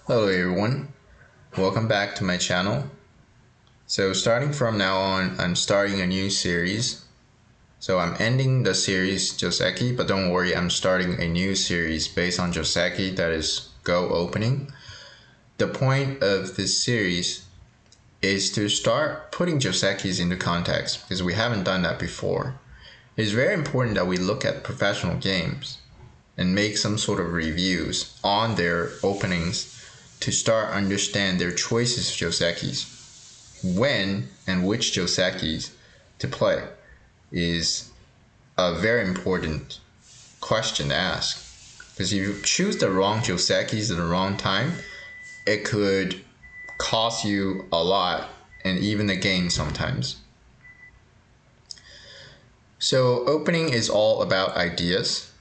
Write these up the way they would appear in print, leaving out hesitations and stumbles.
Hello everyone, welcome back to my channel. So starting from now on, I'm starting a new series. So I'm ending the series Joseki, but don't worry, I'm starting a new series based on Joseki, that is Go Opening. The point of this series is to start putting Josekis into context because we haven't done that before. It's very important that we look at professional games and make some sort of reviews on their openings to start understand their choices of Josekis. When and which Josekis to play is a very important question to ask. Because if you choose the wrong Josekis at the wrong time, it could cost you a lot and even the game sometimes. So opening is all about ideas.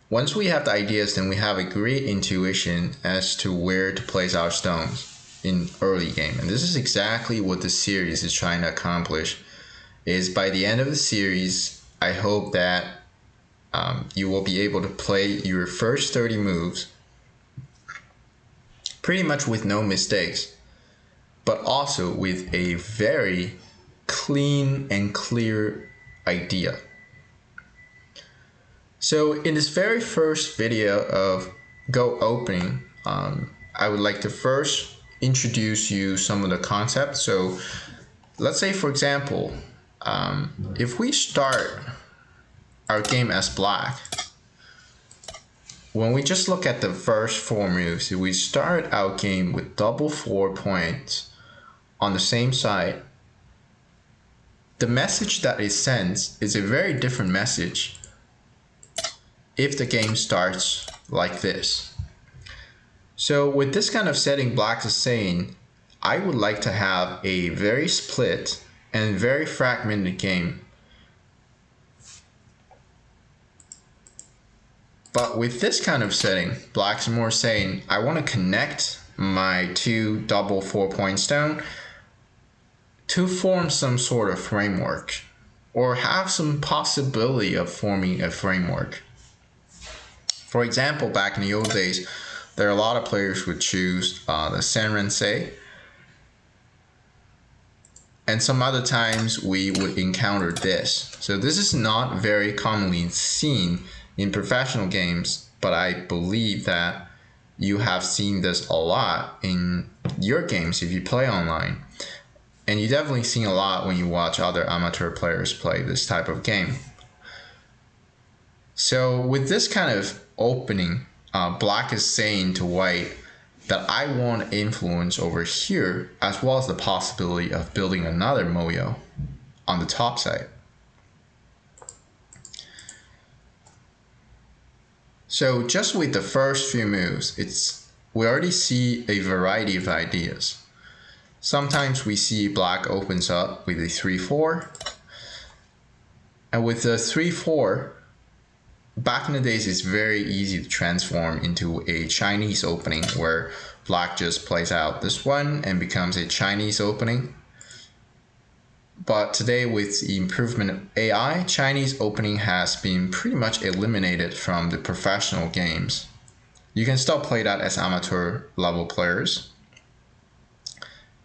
Once we have the ideas, then we have a great intuition as to where to place our stones in early game. And this is exactly what the series is trying to accomplish. Is by the end of the series, I hope that you will be able to play your first 30 moves pretty much with no mistakes, but also with a very clean and clear idea. So in this very first video of Go Opening, I would like to first introduce you some of the concepts. So let's say, for example, if we start our game as black, when we just look at the first 4 moves, if we start our game with double 4 points on the same side, the message that it sends is a very different message if the game starts like this. So with this kind of setting, black is saying, I would like to have a very split and very fragmented game. But with this kind of setting, black's more saying, I want to connect my 2 double 4-point stone to form some sort of framework, or have some possibility of forming a framework. For example, back in the old days, there are a lot of players who would choose the Senrensei, and some other times we would encounter this. So this is not very commonly seen in professional games, but I believe that you have seen this a lot in your games if you play online. And you definitely seen a lot when you watch other amateur players play this type of game. So with this kind of opening, black is saying to white that I want influence over here, as well as the possibility of building another moyo on the top side. So just with the first few moves, we already see a variety of ideas. Sometimes we see black opens up with a 3-4, and with the 3-4, back in the days, it's very easy to transform into a Chinese opening where black just plays out this one and becomes a Chinese opening. But today, with the improvement of AI, Chinese opening has been pretty much eliminated from the professional games. You can still play that as amateur level players.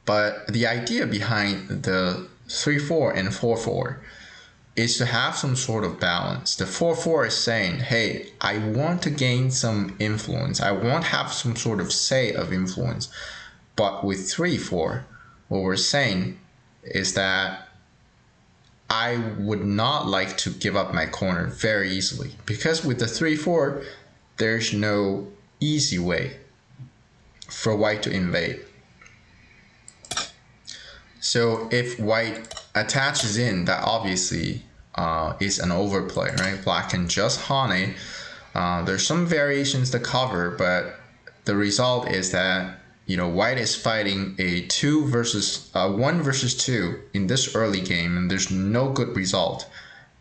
But the idea behind the 3-4 and 4-4 is to have some sort of balance. The 4-4 is saying, hey, I want to gain some influence. I want to have some sort of say of influence. But with 3-4, what we're saying is that I would not like to give up my corner very easily. Because with the 3-4, there's no easy way for white to invade. So if white attaches in, that obviously is an overplay, right? Black can just Hane. There's some variations to cover, but the result is that white is fighting a 1 versus 2 in this early game, and there's no good result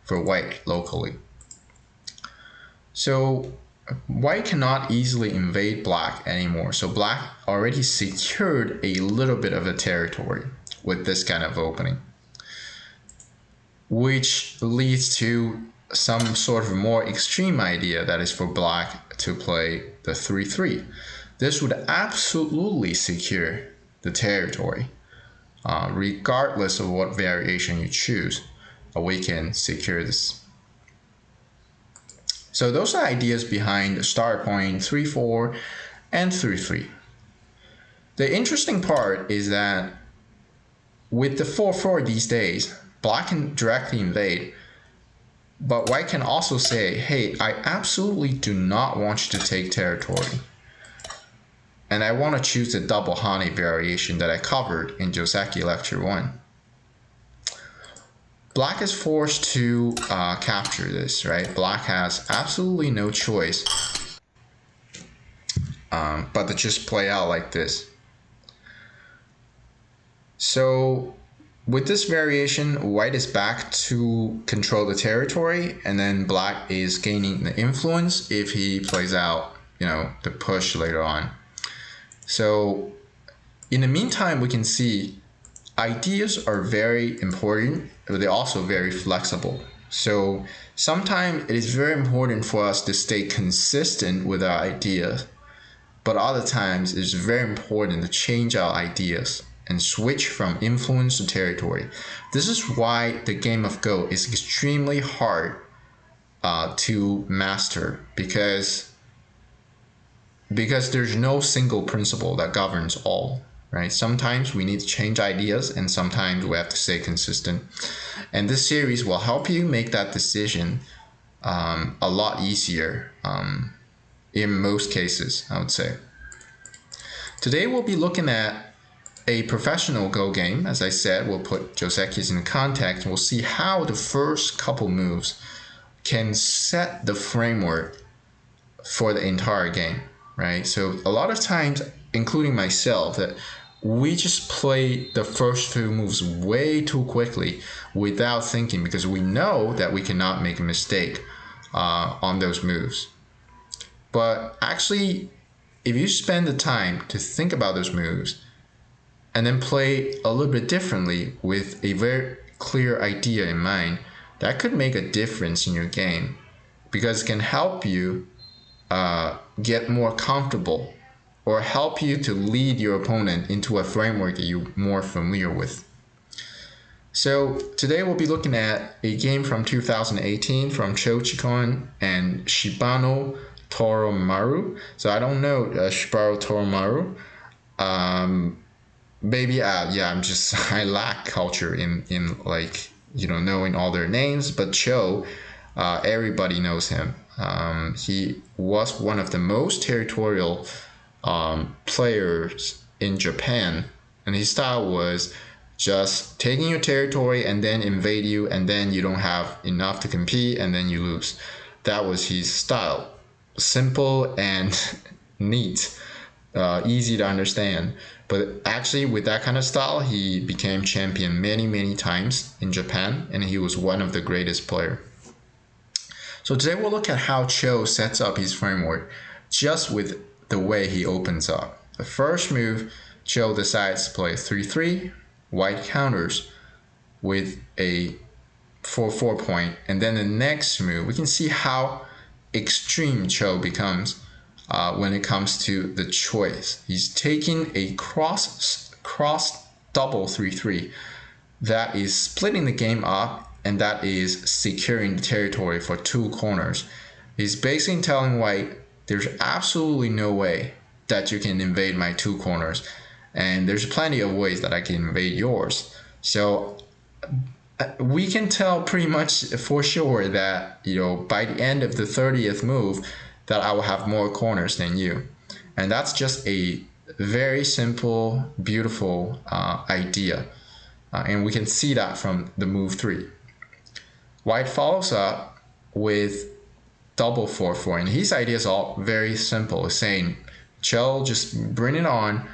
for white locally. So white cannot easily invade black anymore. So black already secured a little bit of a territory with this kind of opening, which leads to some sort of more extreme idea, that is for black to play the 3-3. this would absolutely secure the territory. Regardless of what variation you choose, we can secure this. So those are ideas behind start point 3-4 and 3-3. The interesting part is that with the 4-4 these days, black can directly invade, but white can also say, hey, I absolutely do not want you to take territory. And I want to choose the double Hane variation that I covered in Joseki Lecture 1. Black is forced to capture this, right? Black has absolutely no choice but to just play out like this. So with this variation, white is back to control the territory, and then black is gaining the influence if he plays out, the push later on. So in the meantime, we can see ideas are very important, but they're also very flexible. So sometimes it is very important for us to stay consistent with our ideas, but other times it's very important to change our ideas and switch from influence to territory. This is why the game of Go is extremely hard to master, because there's no single principle that governs all. Right? Sometimes we need to change ideas, and sometimes we have to stay consistent. And this series will help you make that decision a lot easier in most cases, I would say. Today we'll be looking at a professional Go game. As I said, we'll put Joseki's in context, and we'll see how the first couple moves can set the framework for the entire game. Right? So a lot of times, including myself, that we just play the first few moves way too quickly without thinking, because we know that we cannot make a mistake on those moves. But actually, if you spend the time to think about those moves and then play a little bit differently with a very clear idea in mind, that could make a difference in your game, because it can help you get more comfortable, or help you to lead your opponent into a framework that you're more familiar with. So today we'll be looking at a game from 2018 from Chochikon and Shibano Toromaru. So I don't know Shibano Toromaru. Maybe I lack culture in like knowing all their names, but Cho, everybody knows him. He was one of the most territorial players in Japan, and his style was just taking your territory and then invade you, and then you don't have enough to compete, and then you lose. That was his style. Simple and neat, easy to understand. But actually, with that kind of style, he became champion many times in Japan, and he was one of the greatest players. So today we'll look at how Cho sets up his framework just with the way he opens up. The first move, Cho decides to play 3-3, white counters with a 4-4 point, and then the next move, we can see how extreme Cho becomes when it comes to the choice. He's taking a cross double 3-3 that is splitting the game up, and that is securing the territory for two corners. He's basically telling white, there's absolutely no way that you can invade my two corners, and there's plenty of ways that I can invade yours. So we can tell pretty much for sure that by the end of the 30th move that I will have more corners than you. And that's just a very simple, beautiful idea, and we can see that from the move 3. White follows up with double 4-4, and his idea is all very simple, saying, Cho, just bring it on.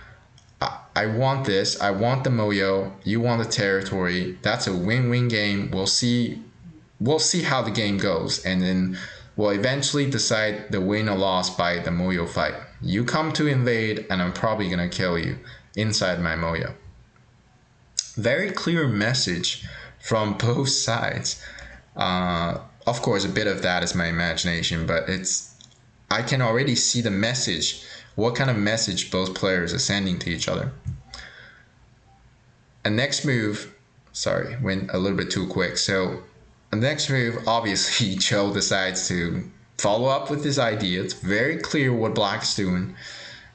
I want this. I want the moyo. You want the territory. That's a win-win game. We'll see how the game goes, and then we'll eventually decide the win or loss by the moyo fight. You come to invade, and I'm probably gonna kill you inside my moyo. Very clear message from both sides. Of course, a bit of that is my imagination, but I can already see the message what kind of message both players are sending to each other. And next move, sorry, went a little bit too quick. So the next move, obviously, Cho decides to follow up with this idea. It's very clear what Black's doing.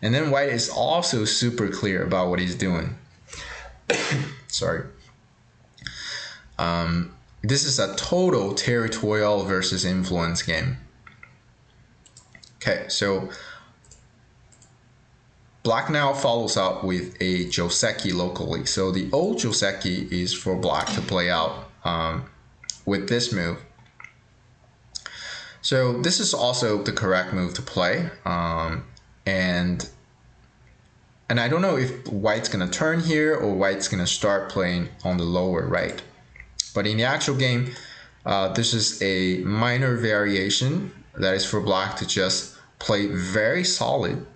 And then White is also super clear about what he's doing. Sorry. This is a total territorial versus influence game. Okay, so Black now follows up with a Joseki locally. So the old Joseki is for Black to play out with this move. So this is also the correct move to play. And I don't know if White's gonna turn here or White's gonna start playing on the lower right. But in the actual game, this is a minor variation that is for Black to just play very solid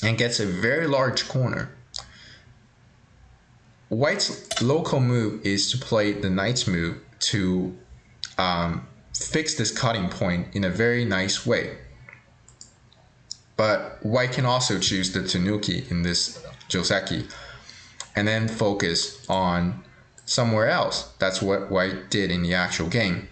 and gets a very large corner. White's local move is to play the knight's move to fix this cutting point in a very nice way. But White can also choose the Tanuki in this Joseki and then focus on somewhere else. That's what White did in the actual game.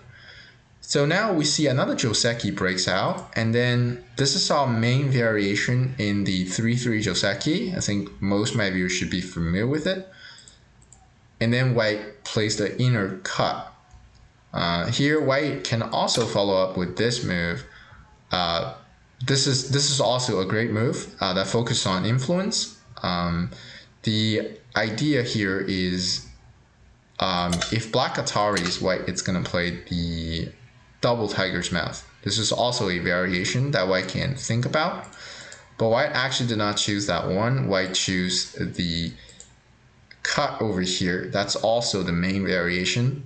So now we see another Joseki breaks out, and then this is our main variation in the 3-3 Joseki. I think most of my viewers should be familiar with it. And then White plays the inner cut. Here White can also follow up with this move. This is also a great move that focuses on influence. The idea here is if Black Ataris White, it's gonna play the double tiger's mouth. This is also a variation that White can think about, but White actually did not choose that one. White chose the cut over here. That's also the main variation.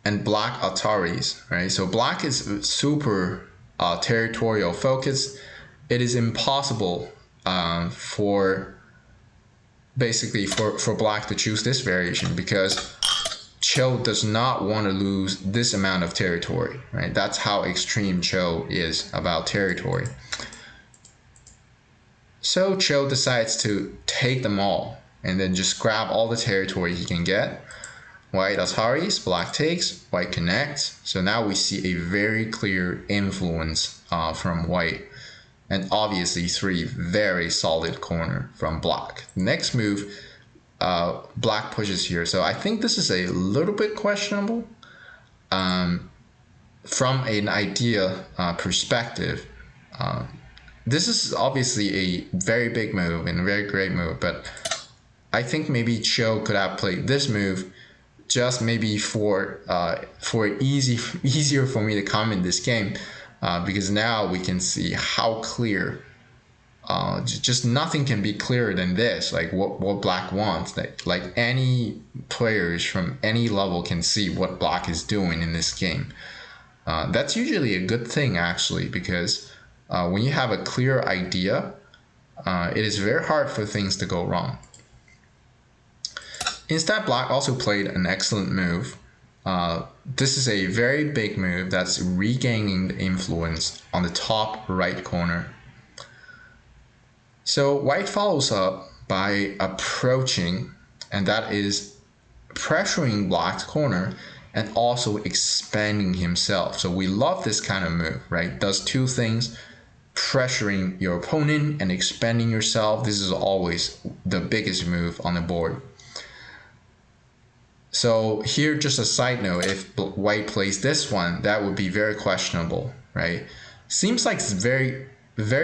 And Black Ataris, right? So Black is super territorial focused. It is impossible for Black to choose this variation because Cho does not want to lose this amount of territory, right? That's how extreme Cho is about territory. So Cho decides to take them all and then just grab all the territory he can get. White Ataris, Black takes, White connects. So now we see a very clear influence from White, and obviously 3 very solid corner from Black. Next move, Black pushes here. So I think this is a little bit questionable from an idea perspective. This is obviously a very big move and a very great move, but I think maybe Cho could have played this move just maybe for easier for me to comment this game, because now we can see how clear. Just nothing can be clearer than this, like what Black wants. Like any players from any level can see what Black is doing in this game. That's usually a good thing actually, because when you have a clear idea, it is very hard for things to go wrong. Instead, Black also played an excellent move. This is a very big move that's regaining the influence on the top right corner. So White follows up by approaching, and that is pressuring Black's corner and also expanding himself. So we love this kind of move, right? Does 2 things: pressuring your opponent and expanding yourself. This is always the biggest move on the board. So here, just a side note, if White plays this one, that would be very questionable, right? Seems like it's very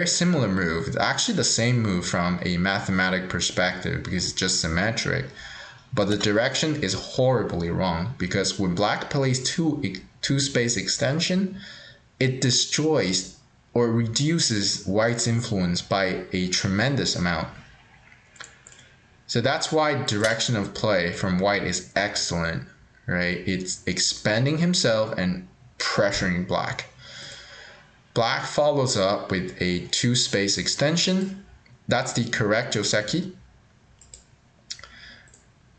similar move. It's actually the same move from a mathematic perspective because it's just symmetric, but the direction is horribly wrong, because when Black plays two space extension, it destroys or reduces White's influence by a tremendous amount. So that's why direction of play from White is excellent, right? It's expanding himself and pressuring Black. Black follows up with a 2 space extension. That's the correct Joseki.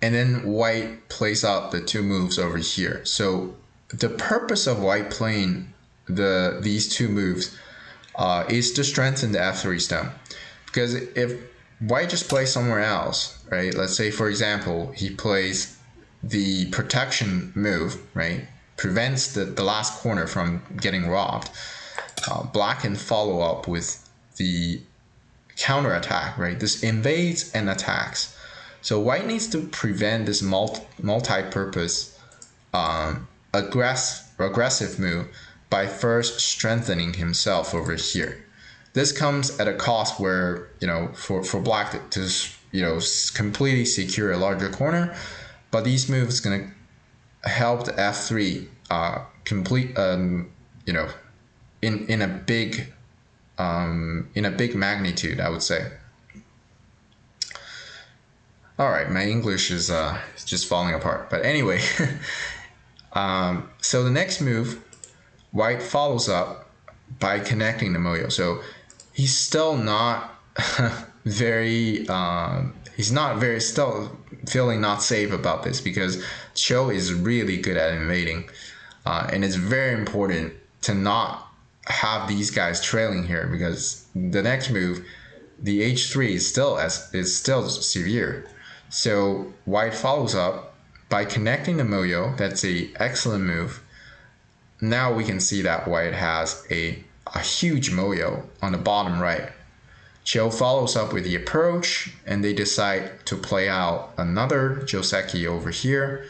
And then White plays out the 2 moves over here. So the purpose of White playing these 2 moves is to strengthen the f3 stone. Because if white just plays somewhere else, right? Let's say, for example, he plays the protection move, right? Prevents the last corner from getting robbed. Black can follow up with the counter attack, right? This invades and attacks. So white needs to prevent this multi-purpose aggressive move by first strengthening himself over here. This comes at a cost where, for black to completely secure a larger corner, but these moves gonna help the f3 complete in a big magnitude, I would say. All right, my English is just falling apart, but anyway. So the next move, white follows up by connecting the moyo. So he's still not still feeling not safe about this, because Cho is really good at invading, and it's very important to not have these guys trailing here, because the next move, the h3 is still severe. So white follows up by connecting the moyo. That's a excellent move. Now we can see that white has a huge moyo on the bottom right. Cho follows up with the approach, and they decide to play out another Joseki over here.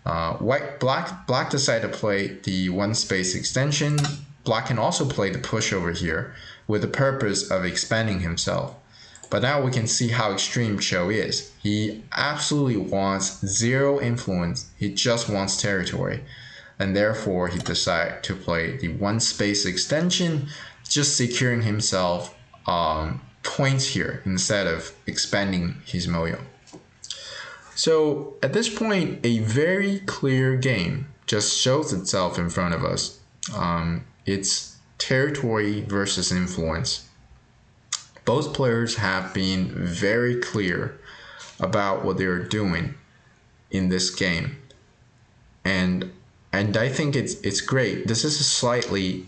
Black decide to play the one space extension. Black can also play the push over here with the purpose of expanding himself. But now we can see how extreme Cho is. He absolutely wants zero influence. He just wants territory. And therefore he decided to play the one space extension, just securing himself points here instead of expanding his moyo. So at this point, a very clear game just shows itself in front of us. It's territory versus influence. Both players have been very clear about what they're doing in this game, and I think it's great. This is a slightly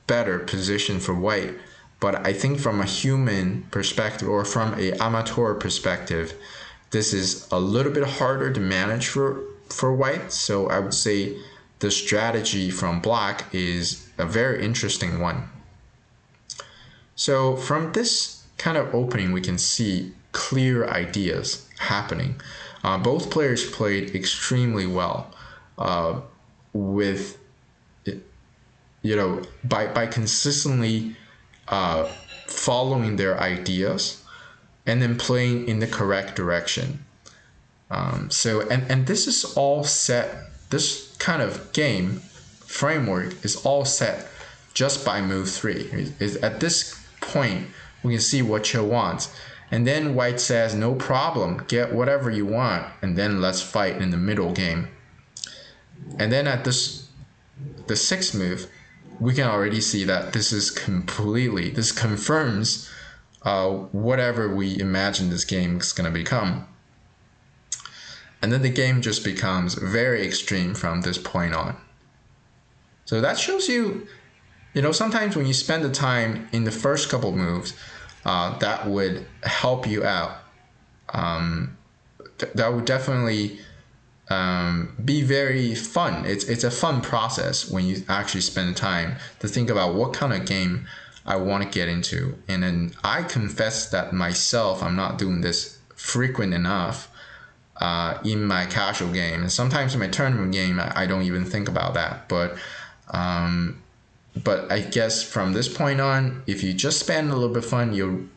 better position for white, but I think from a human perspective or from an amateur perspective, this is a little bit harder to manage for white. So I would say the strategy from black is a very interesting one. So from this kind of opening, we can see clear ideas happening. Both players played extremely well by consistently following their ideas and then playing in the correct direction. And this is all set. This kind of game framework is all set just by move 3. At this point, we can see what Cho wants. And then white says, no problem, get whatever you want, and then let's fight in the middle game. And then at the 6th move, we can already see that this confirms whatever we imagine this game is going to become. And then the game just becomes very extreme from this point on. So that shows you, sometimes when you spend the time in the first couple moves, that would help you out. That would definitely be very fun. It's a fun process when you actually spend the time to think about what kind of game I want to get into. And then I confess that myself, I'm not doing this frequent enough in my casual game. And sometimes in my tournament game, I don't even think about that. But I guess from this point on, if you just spend a little bit fun, you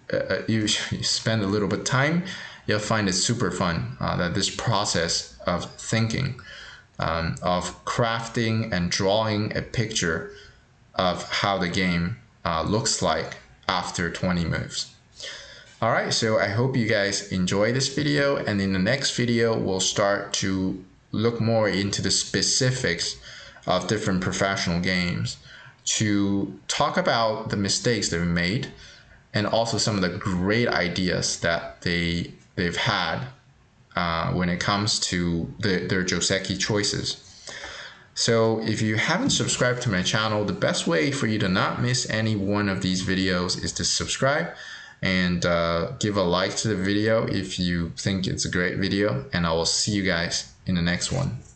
spend a little bit time, you'll find it super fun. That this process of thinking, of crafting and drawing a picture of how the game looks like after 20 moves. All right, so I hope you guys enjoy this video, and in the next video, we'll start to look more into the specifics of different professional games, to talk about the mistakes they've made and also some of the great ideas that they've had when it comes to their Joseki choices. So if you haven't subscribed to my channel, the best way for you to not miss any one of these videos is to subscribe and give a like to the video if you think it's a great video, and I will see you guys in the next one.